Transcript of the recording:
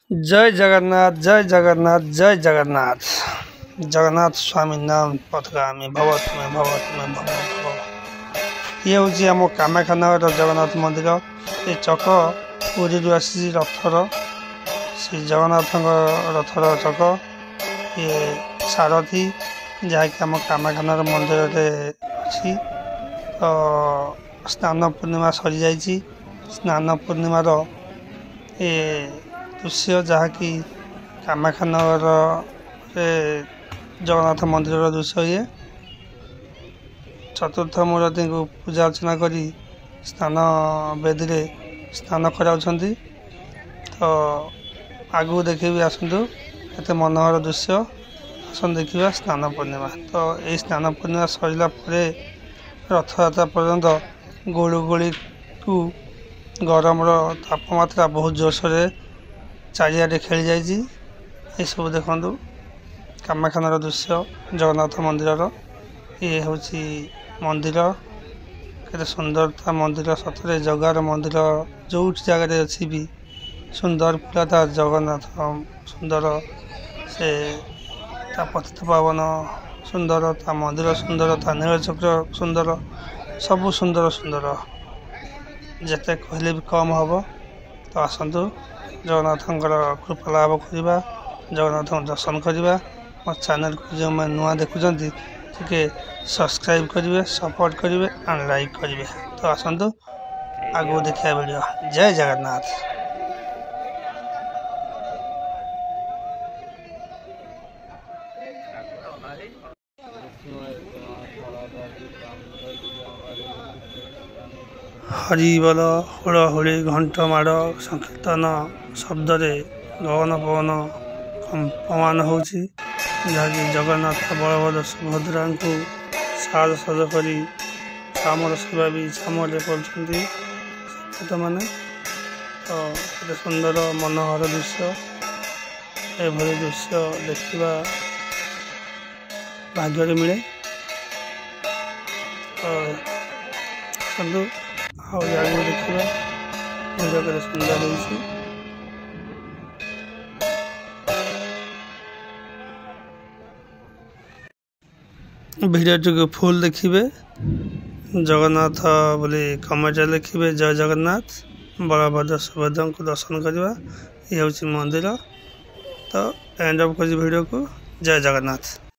जय जगन्नाथ जय जगन्नाथ जय जगन्नाथ। जगन्नाथ स्वामी नाम पथगामी भवत में भवत में भवत भव। ये हूँ आम कामाख्यानगर जगन्नाथ मंदिर। ये चक पुरी आसी रथर श्री जगन्नाथ रथर चक ये सारथी जहाँकि आम कामाख्यानगर मंदिर अच्छी। तो स्नान पूर्णिमा सरी जाइए। स्नान पूर्णिमार ये दृश्य जहाँकि कामाख्यानगर जगन्नाथ मंदिर दृश्य। ये चतुर्थ मूर्ति को पूजा अर्चना करी स्नान बेदी स्नान कराउछंती। तो आगू देखी आसतु केते मनोहर दृश्य। आसन देखा स्नान पूर्णिमा। तो ये स्नान पूर्णिमा सरला रथयात्रा पर्यंत गुड़गुड़ी को गरम तापमात्रा बहुत जोरसोर चारिआडे खेली जाइए। ये सब देखु कामाख्यानगर दृश्य जगन्नाथ मंदिर। ये हूँ मंदिर केते सुंदरता मंदिर सतरे जगार मंदिर जो जगार अच्छी भी सुंदर पूरा था जगन्नाथ सुंदर से पतित पावन सुंदर ता मंदिर सुंदर ता नीलचक्र सुंदर सबु सुंदर सुंदर जिते कहले भी कम हम। तो आसतु जगन्नाथ कृपा लाभ करवा जगन्नाथ दर्शन करवा। मो चैनल को जो मैं नुआ देखुं टे सब्सक्राइब करेंगे सपोर्ट करेंगे एंड लाइक करेंगे। तो आसतु आगो देखा वीडियो। जय जगन्नाथ। हरि बोल हुड़हुड़ी घंट माड़ संकीर्तन शब्द गगन पवन कंपमान हो जगन्नाथ बलभद्र सुभद्रा को साज सज कर सामर सेवा भी सामरे कर मैंने। तो ये सुंदर मनोहर दृश्य एभली दृश्य देखा भाग्य मिले। तो आगे देखा वीडियो के सुंदर होगी। वीडियो को फुल देखिए जगन्नाथ बोली कमेंट लिखे जय जगन्नाथ बलभद्र सुभद्रा को दर्शन करवा। ये हूँ मंदिर। तो एंड अप कर वीडियो को। जय जगन्नाथ।